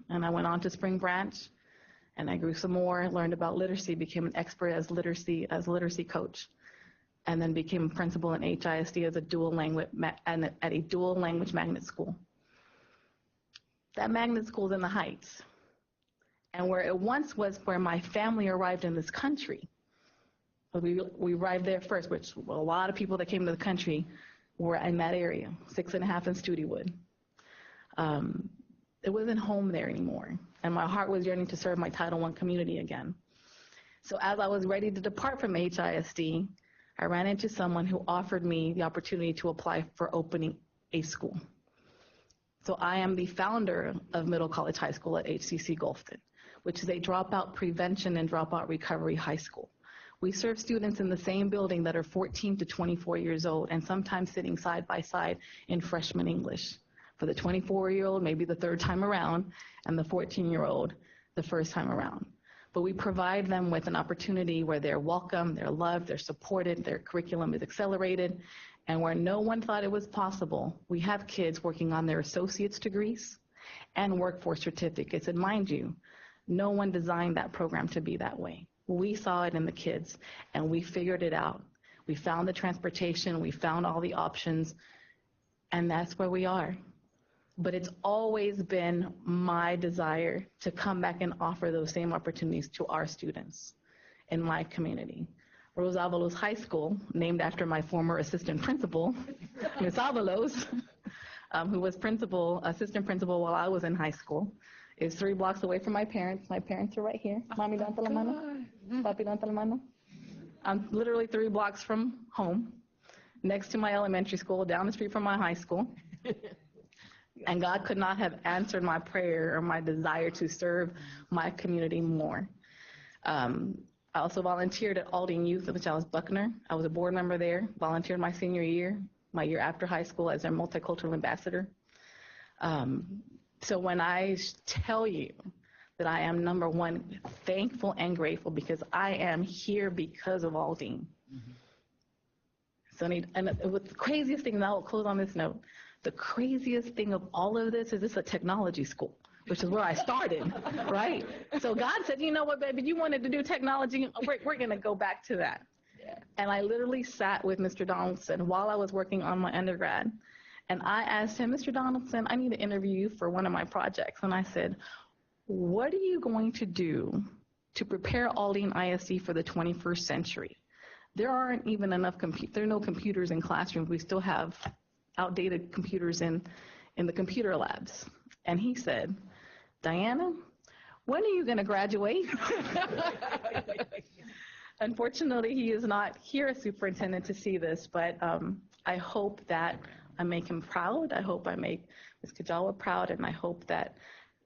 And I went on to Spring Branch, and I grew some more, learned about literacy, became an expert as literacy coach, and then became a principal in HISD as a dual language at a dual language magnet school. That magnet school is in the Heights, and where it once was where my family arrived in this country. We arrived there first, which a lot of people that came to the country were in that area, 6.5 in Studewood. It wasn't home there anymore, and my heart was yearning to serve my Title I community again. So as I was ready to depart from HISD, I ran into someone who offered me the opportunity to apply for opening a school. So I am the founder of Middle College High School at HCC Gulfton, which is a dropout prevention and dropout recovery high school. We serve students in the same building that are 14 to 24 years old, and sometimes sitting side by side in freshman English. For the 24-year-old, maybe the third time around, and the 14-year-old, the first time around. But we provide them with an opportunity where they're welcome, they're loved, they're supported, their curriculum is accelerated, and where no one thought it was possible, we have kids working on their associate's degrees and workforce certificates. And mind you, no one designed that program to be that way. We saw it in the kids, and we figured it out. We found the transportation, we found all the options, and that's where we are. But it's always been my desire to come back and offer those same opportunities to our students in my community. Rose Avalos High School, named after my former assistant principal, Ms. Avalos, who was assistant principal while I was in high school, is 3 blocks away from my parents. My parents are right here. Mami, levanta la mano. Papi, levanta la mano. I'm literally 3 blocks from home, next to my elementary school, down the street from my high school. And God could not have answered my prayer or my desire to serve my community more. I also volunteered at Aldine Youth, which I was Buckner. I was a board member there, volunteered my senior year, my year after high school as their multicultural ambassador. So when I tell you that I am, number one, thankful and grateful because I am here because of Aldine. So, and the craziest thing, and I will close on this note, the craziest thing of all of this is it's a technology school, which is where I started, right? So God said, you know what, baby, you wanted to do technology, we're going to go back to that. And I literally sat with Mr. Donaldson while I was working on my undergrad And I asked him, Mr. Donaldson, I need to interview you for one of my projects. And I said, what are you going to do to prepare Aldine ISD for the 21st century? There aren't even enough there are no computers in classrooms. We still have outdated computers in the computer labs. And he said, Diana, when are you going to graduate? Unfortunately, he is not here as superintendent to see this, but I hope that I make him proud. I hope I make Ms. Kajawa proud, and I hope that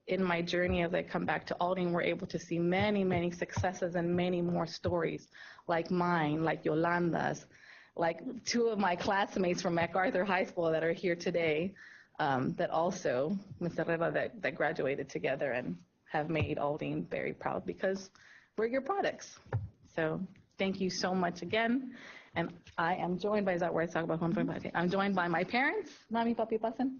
in my journey as I come back to Aldine, we're able to see many, many successes and many more stories like mine, like Yolanda's, like two of my classmates from MacArthur High School that are here today, that also, Ms. Herrera, that graduated together and have made Aldine very proud because we're your products. So thank you so much again. And I am joined by, is that where I talk about home? I'm joined by my parents. Mami, papi, pasen.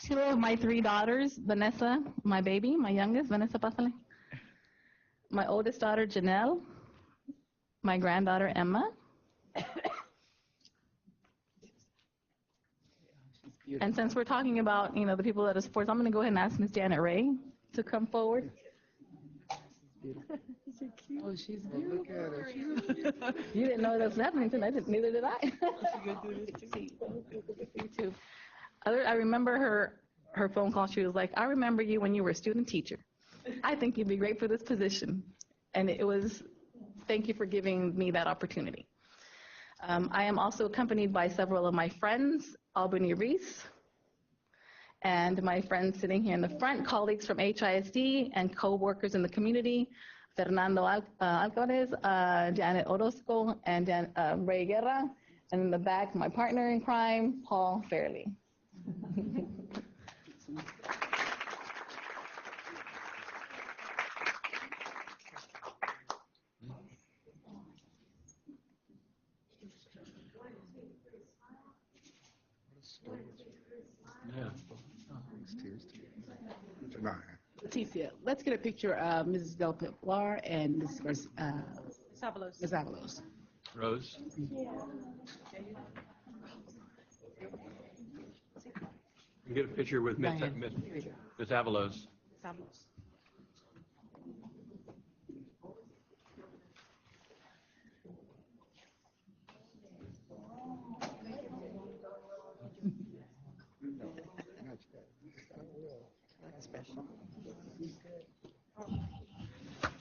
Hello, my three daughters, Vanessa, my baby, my youngest, Vanessa Pasale. My oldest daughter, Janelle. My granddaughter, Emma. And since we're talking about, the people that are sports, I'm going to go ahead and ask Ms. Janet Ray to come forward. Oh, she's beautiful. Look at her. You didn't know that was happening tonight. Neither did I. I remember her phone call. She was like, I remember you when you were a student teacher. I think you'd be great for this position. And it was, thank you for giving me that opportunity. I am also accompanied by several of my friends, Albany Reese, and my friends sitting here in the front, colleagues from HISD and co-workers in the community, Fernando Alvarez, Janet Orozco, and Ray Guerra, and in the back, my partner in crime, Paul Fairley. Leticia, let's get a picture of Mrs. Del Pilar and Ms. Avalos. Rose? Yeah. Get a picture with Miss Avalos.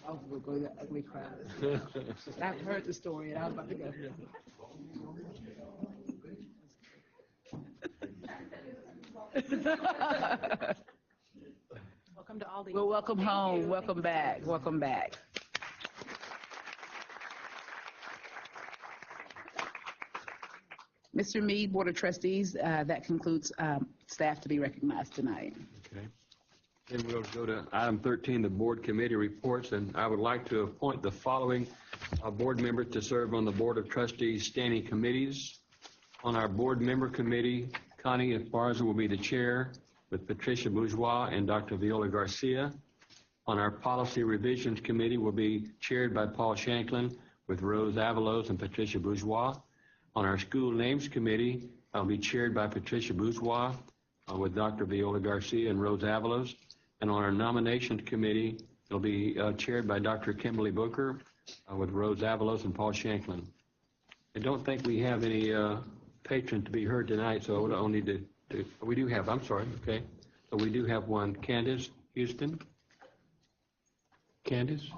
Oh, we'll go to the ugly crowd. I've heard the story and I was about to go. Welcome to Aldine. Well, welcome home. Welcome back. Welcome back. Mr. Meade, Board of Trustees, that concludes staff to be recognized tonight. Okay. Then we'll go to item 13, the board committee reports, and I would like to appoint the following board members to serve on the Board of Trustees standing committees. On our board member committee, Connie Esparza will be the chair with Patricia Bourgeois and Dr. Viola Garcia. On our policy revisions committee will be chaired by Paul Shanklin with Rose Avalos and Patricia Bourgeois. On our school names committee, I'll be chaired by Patricia Bourgeois with Dr. Viola Garcia and Rose Avalos. And on our nominations committee, it'll be chaired by Dr. Kimberly Booker with Rose Avalos and Paul Shanklin. I don't think we have any patrons to be heard tonight, so I don't need to, we do have, I'm sorry, okay. So we do have one, Candace Houston. Candace?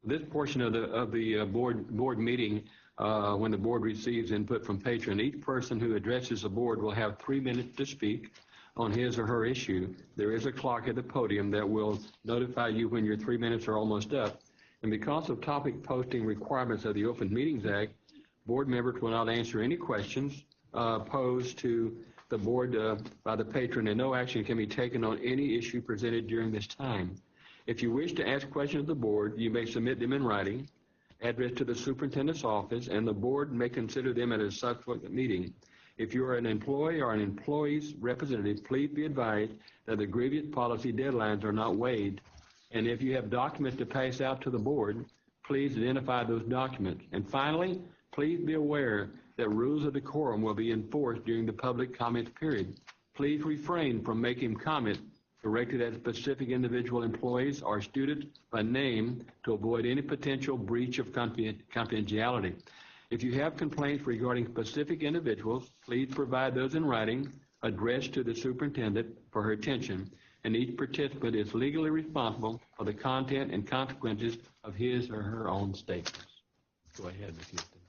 This portion of the board meeting, when the board receives input from patron, each person who addresses the board will have 3 minutes to speak on his or her issue. There is a clock at the podium that will notify you when your 3 minutes are almost up. And because of topic posting requirements of the Open Meetings Act, board members will not answer any questions posed to the board by the patron, and no action can be taken on any issue presented during this time. If you wish to ask questions of the board, you may submit them in writing, addressed to the superintendent's office, and the board may consider them at a subsequent meeting. If you are an employee or an employee's representative, please be advised that the grievance policy deadlines are not waived. And if you have documents to pass out to the board, please identify those documents. And finally, please be aware that rules of decorum will be enforced during the public comments period. Please refrain from making comments directed at specific individual employees or students by name to avoid any potential breach of confidentiality. If you have complaints regarding specific individuals, please provide those in writing, addressed to the superintendent for her attention, and each participant is legally responsible for the content and consequences of his or her own statements. Go ahead, Ms. Houston.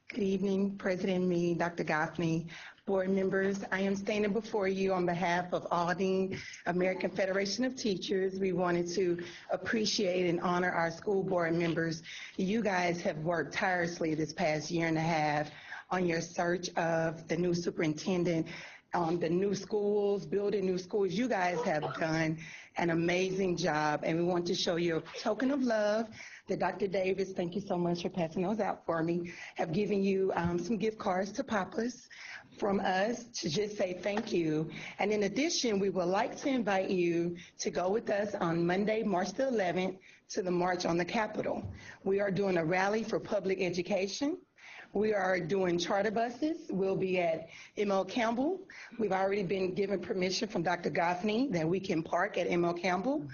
Good evening, President Meade, Dr. Goffney, board members. I am standing before you on behalf of Aldine American Federation of Teachers. We wanted to appreciate and honor our school board members. You guys have worked tirelessly this past year and a half on your search of the new superintendent, the new schools, building new schools. You guys have done an amazing job, and we want to show you a token of love that Dr. Davis, thank you so much for passing those out for me, have given you some gift cards to Papa's from us to just say thank you. And in addition, we would like to invite you to go with us on Monday, March the 11th, to the March on the Capitol. We are doing a rally for public education. We are doing charter buses. We'll be at M.L. Campbell. We've already been given permission from Dr. Goffney that we can park at M.L. Campbell.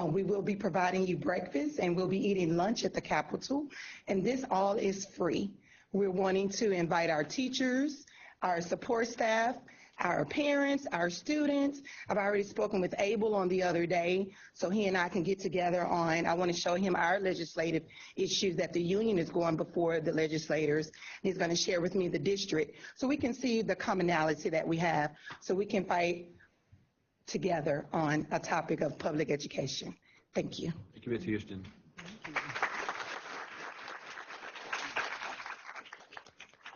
We will be providing you breakfast, and we'll be eating lunch at the Capitol. And this all is free. We're wanting to invite our teachers, our support staff, our parents, our students. I've already spoken with Abel on the other day, so he and I can get together on, I want to show him our legislative issues that the union is going before the legislators. He's going to share with me the district so we can see the commonality that we have, so we can fight together on a topic of public education. Thank you. Thank you, Ms. Houston.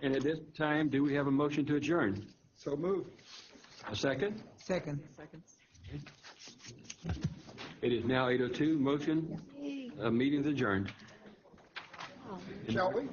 And at this time, do we have a motion to adjourn? So moved. A second? Second. It is now 8:02. Motion. Meeting's adjourned. Shall we?